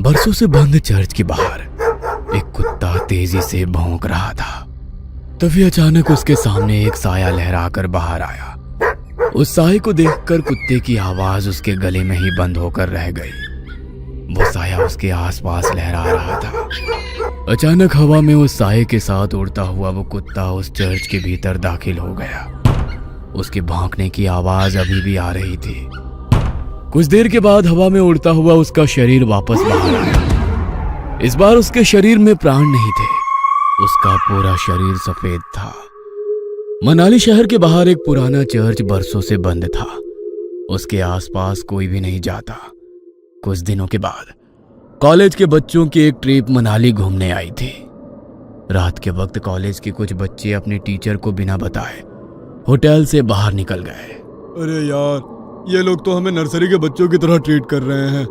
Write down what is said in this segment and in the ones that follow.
बरसों से बंद चर्च के बाहर एक कुत्ता तेजी से भौंक रहा था। तभी अचानक उसके सामने एक साया लहराकर बाहर आया। उस साये को देखकर कुत्ते की आवाज उसके गले में ही बंद होकर रह गई। वो साया उसके आसपास लहरा रहा था। अचानक हवा में उस साये के साथ उड़ता हुआ वो कुत्ता उस चर्च के भीतर दाखिल हो गया। उसके भौंकने की आवाज अभी भी आ रही थी। कुछ देर के बाद हवा में उड़ता हुआ उसका शरीर वापस बाहर आया। इस बार उसके शरीर में प्राण नहीं थे। उसका पूरा शरीर सफेद था। मनाली शहर के बाहर एक पुराना चर्च बरसों से बंद था। उसके आसपास कोई भी नहीं जाता। कुछ दिनों के बाद कॉलेज के बच्चों की एक ट्रिप मनाली घूमने आई थी। रात के वक्त कॉलेज के कुछ बच्चे अपने टीचर को बिना बताए होटल से बाहर निकल गए। अरे यार, ये लोग तो हमें नर्सरी के बच्चों की तरह ट्रीट कर रहे हैं।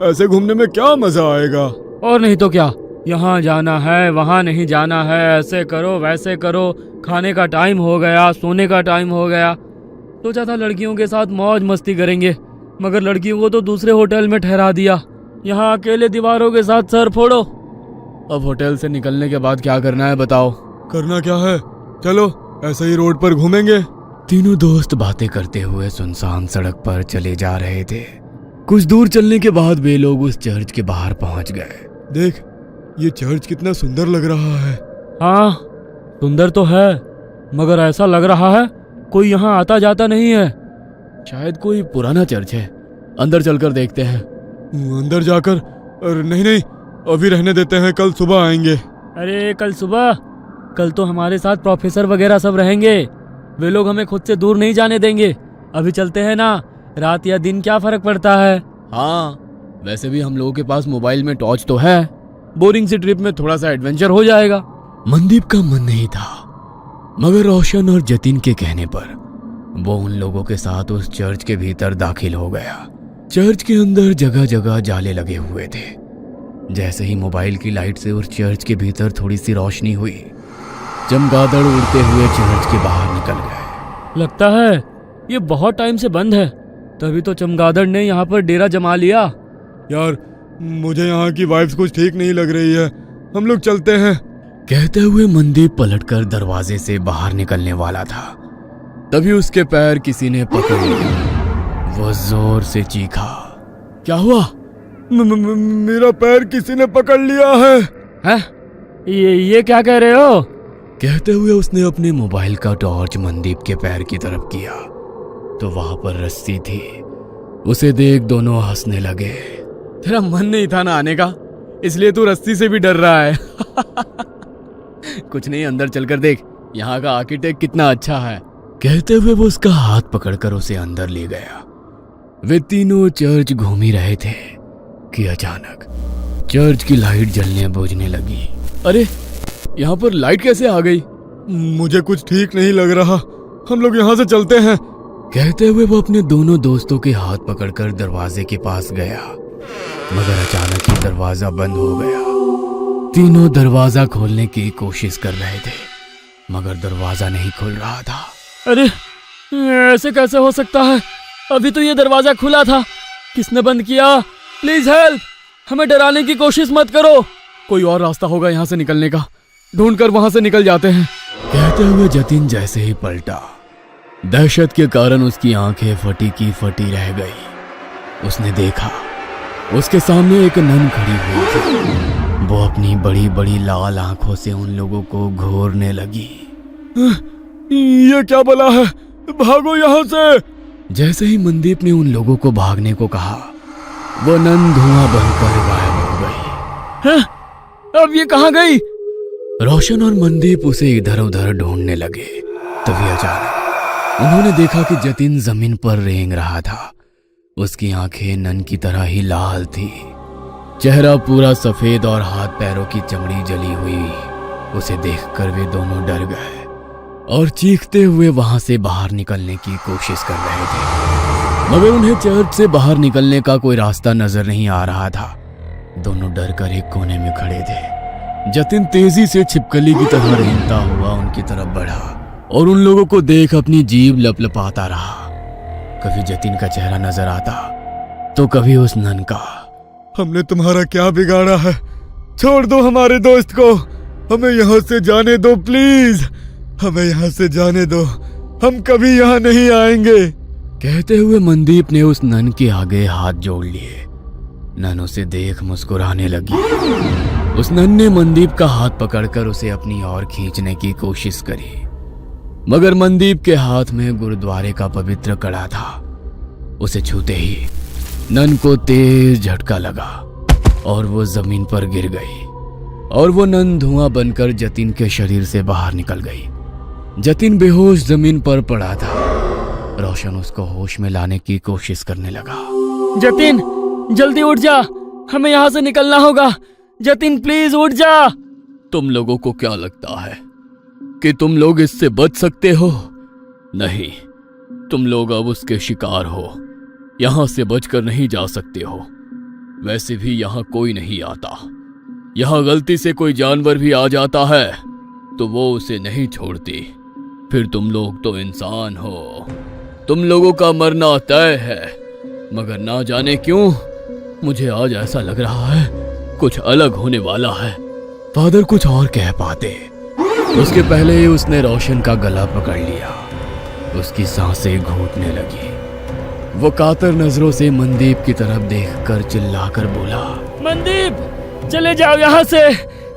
ऐसे घूमने में क्या मजा आएगा। और नहीं तो क्या, यहाँ जाना है वहाँ नहीं जाना है, ऐसे करो वैसे करो, खाने का टाइम हो गया, सोने का टाइम हो गया। सोचा था लड़कियों के साथ मौज मस्ती करेंगे, मगर लड़कियों को तो दूसरे होटल में ठहरा दिया। यहाँ अकेले दीवारों के साथ सर फोड़ो। अब होटल से निकलने के बाद क्या करना है बताओ। करना क्या है, चलो ऐसे ही रोड पर घूमेंगे। तीनों दोस्त बातें करते हुए सुनसान सड़क पर चले जा रहे थे। कुछ दूर चलने के बाद वे लोग उस चर्च के बाहर पहुंच गए। देख, ये चर्च कितना सुंदर लग रहा है। हाँ, सुंदर तो है, मगर ऐसा लग रहा है कोई यहाँ आता जाता नहीं है। शायद कोई पुराना चर्च है। अंदर चलकर देखते हैं। अंदर जाकर? नहीं, अभी रहने देते हैं, कल सुबह आएंगे। अरे कल सुबह? कल तो हमारे साथ प्रोफेसर वगैरह सब रहेंगे। वे लोग हमें खुद से दूर नहीं जाने देंगे। अभी चलते हैं ना, रात या दिन क्या फर्क पड़ता है। हाँ, वैसे भी हम लोगों के पास मोबाइल में टॉर्च तो है। बोरिंग सी ट्रिप में थोड़ा सा एडवेंचर हो जाएगा। मनदीप का मन नहीं था, मगर रोशन और जतिन के कहने पर वो उन लोगों के साथ उस चर्च के भीतर दाखिल हो गया। चर्च के अंदर जगह जगह जाले लगे हुए थे। जैसे ही मोबाइल की लाइट से उस चर्च के भीतर थोड़ी सी रोशनी हुई, चमगादड़ उड़ते हुए चर्च के बाहर निकल गए। लगता है ये बहुत टाइम से बंद है, तभी तो चमगादड़ ने यहाँ पर डेरा जमा लिया। यार, मुझे यहाँ की वाइब्स कुछ ठीक नहीं लग रही है, हम लोग चलते हैं। कहते हुए मनदीप पलटकर दरवाजे से बाहर निकलने वाला था। तभी उसके पैर किसी ने पकड़ लिया। वो जोर से चीखा। क्या हुआ? मेरा पैर किसी ने पकड़ लिया है। हैं? ये क्या कह रहे हो? कहते हुए उसने अपने मोबाइल का टॉर्च मनदीप के पैर की तरफ किया तो वहां पर रस्सी थी। उसे देख दोनों हंसने लगे। तेरा मन नहीं था ना आने का, इसलिए तू रस्सी से भी डर रहा है। कुछ नहीं, अंदर चलकर देख, यहाँ का आर्किटेक्ट कितना अच्छा है। कहते हुए वो उसका हाथ पकड़कर उसे अंदर ले गया। वे तीनों चर्च घूम ही रहे थे कि अचानक चर्च की लाइट जलने बुझने लगी। अरे, यहाँ पर लाइट कैसे आ गई? मुझे कुछ ठीक नहीं लग रहा, हम लोग यहाँ से चलते हैं। कहते हुए वो अपने दोनों दोस्तों के हाथ पकड़कर दरवाजे के पास गया, मगर अचानक ही दरवाजा बंद हो गया। तीनों दरवाजा खोलने की कोशिश कर रहे थे, मगर दरवाजा नहीं खुल रहा था। अरे, ऐसे कैसे हो सकता है? अभी तो ये दरवाजा खुला था। किसने बंद किया? प्लीज हेल्प, हमें डराने की कोशिश मत करो। कोई और रास्ता होगा यहाँ से निकलने का, ढूंढकर वहां से निकल जाते हैं। कहते हुए जतिन जैसे ही पलटा, दहशत के कारण उसकी आंखें फटी की फटी रह गई। उसने देखा उसके सामने एक नन खड़ी हुई थी। वो अपनी बड़ी बड़ी लाल आंखों से उन लोगों को घूरने लगी। ये क्या बला है, भागो यहाँ से। जैसे ही मनदीप ने उन लोगों को भागने को कहा, वो नन धुआं बनकर गायब हो गई। हैं? अब ये कहाँ गई? रोशन और मनदीप उसे इधर उधर ढूंढने लगे। तभी अचानक उन्होंने देखा कि जतिन जमीन पर रेंग रहा था। उसकी आंखें नन की तरह ही लाल थी, चेहरा पूरा सफेद और हाथ पैरों की चमड़ी जली हुई। उसे देखकर वे दोनों डर गए और चीखते हुए वहां से बाहर निकलने की कोशिश कर रहे थे, मगर उन्हें चर्च से बाहर निकलने का कोई रास्ता नजर नहीं आ रहा था। दोनों डरकर एक कोने में खड़े थे। जतिन तेजी से छिपकली की तरह रेंगता हुआ उनकी तरफ बढ़ा और उन लोगों को देख अपनी जीभ लपलपाता रहा। कभी जतिन का चेहरा नजर आता तो कभी उस नन का। हमने तुम्हारा क्या बिगाड़ा है? छोड़ दो हमारे दोस्त को, हमें यहाँ से जाने दो प्लीज, हमें यहाँ से जाने दो, हम कभी यहाँ नहीं आएंगे। कहते हुए मनदीप ने उस नन के आगे हाथ जोड़ लिए। नन उसे देख मुस्कुराने लगी। उस नन ने मनदीप का हाथ पकड़कर उसे अपनी ओर खींचने की कोशिश करी, मगर मनदीप के हाथ में गुरुद्वारे का पवित्र कड़ा था। उसे छूते ही नन को तेज झटका लगा और वो जमीन पर गिर गई और वो नन धुआं बनकर जतिन के शरीर से बाहर निकल गई। जतिन बेहोश जमीन पर पड़ा था। रोशन उसको होश में लाने की कोशिश करने लगा। जतिन जल्दी उठ जा, हमें यहाँ से निकलना होगा। जतिन प्लीज उठ जा। तुम लोगों को क्या लगता है कि तुम लोग इससे बच सकते हो? नहीं, तुम लोग अब उसके शिकार हो, यहां से बचकर नहीं जा सकते हो। वैसे भी यहां कोई नहीं आता। यहां गलती से कोई जानवर भी आ जाता है तो वो उसे नहीं छोड़ती। फिर तुम लोग तो इंसान हो, तुम लोगों का मरना तय है। मगर ना जाने क्यों मुझे आज ऐसा लग रहा है कुछ अलग होने वाला है। फादर कुछ और कह पाते, उसके पहले ही उसने रोशन का गला पकड़ लिया। उसकी सांसें घूटने लगी। वो कातर नजरों से मनदीप की तरफ देखकर चिल्लाकर बोला, मनदीप चले जाओ यहाँ से,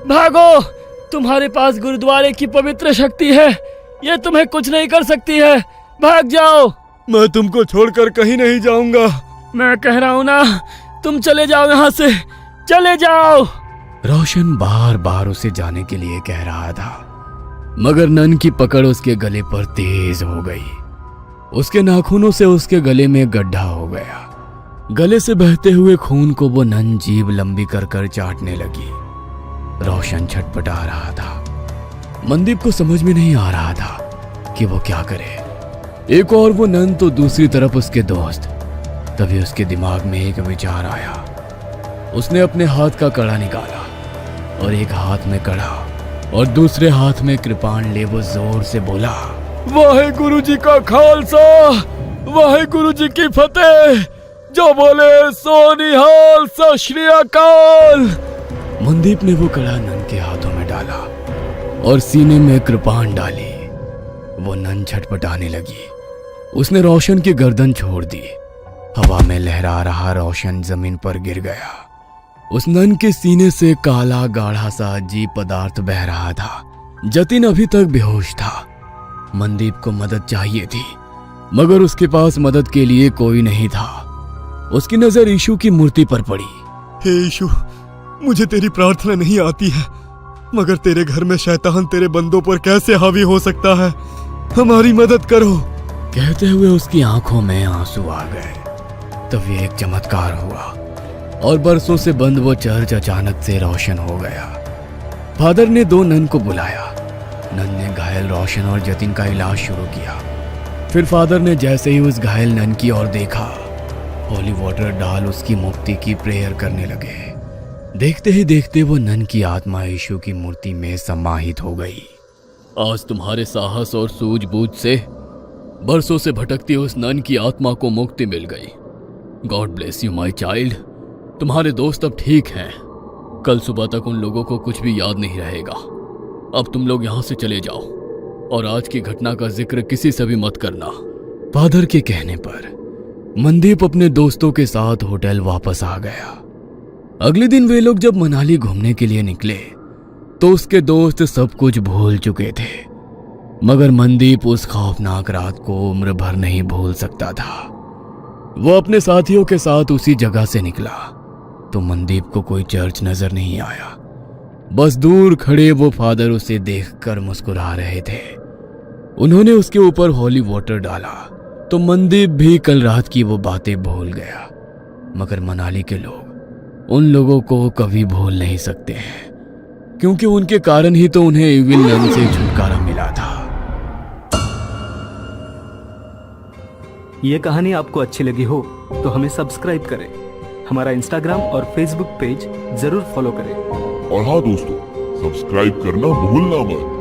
भागो। तुम्हारे पास गुरुद्वारे की पवित्र शक्ति है, ये तुम्हें कुछ नहीं कर सकती है। भाग जाओ। मैं तुमको छोड़कर कहीं नहीं जाऊंगा। मैं कह रहा हूँ ना, तुम चले जाओ यहाँ से, चले जाओ। रोशन बार बार उसे जाने के लिए कह रहा था, मगर नन की पकड़ उसके गले पर तेज हो गई। उसके नाखूनों से उसके गले में गड्ढा हो गया। गले से बहते हुए खून को वो नन जीभ लंबी कर कर चाटने लगी। रोशन छटपटा रहा था। मनदीप को समझ में नहीं आ रहा था कि वो क्या करे। एक और वो नन तो दूसरी तरफ उसके दोस्त। तभी उसके दिमाग में एक विचार आया। उसने अपने हाथ का कड़ा निकाला और एक हाथ में कड़ा और दूसरे हाथ में कृपाण ले वो जोर से बोला, वाहे जी का खालसा, वाहे जी की फतेह। जो बोले सो निहाल, सत श्री अकाल। मनदीप ने वो कड़ा नन के हाथों में डाला और सीने में कृपाण डाली। वो नन छटपटाने लगी। उसने रोशन की गर्दन छोड़ दी। हवा में लहरा रहा रोशन जमीन पर गिर गया। उस नन के सीने से काला गाढ़ा सा अजीब पदार्थ बह रहा था। जतिन अभी तक बेहोश था। मनदीप को मदद चाहिए थी, मगर उसके पास मदद के लिए कोई नहीं था। उसकी नजर यीशु की मूर्ति पर पड़ी। हे यीशु, मुझे तेरी प्रार्थना नहीं आती है, मगर तेरे घर में शैतान तेरे बंदों पर कैसे हावी हो सकता है? हमारी मदद करो। कहते हुए उसकी आंखों में आंसू आ गए। तभी एक चमत्कार हुआ और बरसों से बंद वो चर्च अचानक से रोशन हो गया। फादर ने दो नन को बुलाया। नन ने घायल रोशन और जतिन का इलाज शुरू किया। फिर फादर ने जैसे ही उस घायल नन की ओर देखा, होली वाटर डाल उसकी मुक्ति की प्रेयर करने लगे। देखते ही देखते वो नन की आत्मा यीशु की मूर्ति में समाहित हो गई। आज तुम्हारे साहस और सूझबूझ से बरसों से भटकती उस नन की आत्मा को मुक्ति मिल गई। God bless you my child. तुम्हारे दोस्त अब ठीक हैं। कल सुबह तक उन लोगों को कुछ भी याद नहीं रहेगा। अब तुम लोग यहाँ से चले जाओ और आज की घटना का जिक्र किसी से भी मत करना। फादर के कहने पर मनदीप अपने दोस्तों के साथ होटल वापस आ गया। अगले दिन वे लोग जब मनाली घूमने के लिए निकले तो उसके दोस्त सब कुछ भूल चुके थे, मगर मनदीप उस खौफनाक रात को उम्र भर नहीं भूल सकता था। वो अपने साथियों के साथ उसी जगह से निकला तो मनदीप को कोई चर्च नजर नहीं आया। बस दूर खड़े वो फादर उसे देखकर मुस्कुरा रहे थे। उन्होंने उसके ऊपर होली वाटर डाला तो मनदीप भी कल रात की वो बातें भूल गया। मगर मनाली के लोग उन लोगों को कभी भूल नहीं सकते हैं, क्योंकि उनके कारण ही तो उन्हें इविल नन से छुटकारा मिला था। ये कहानी आपको अच्छी लगी हो तो हमें सब्सक्राइब करें, हमारा इंस्टाग्राम और फेसबुक पेज जरूर फॉलो करें। और हाँ दोस्तों, सब्सक्राइब करना भूलना मत।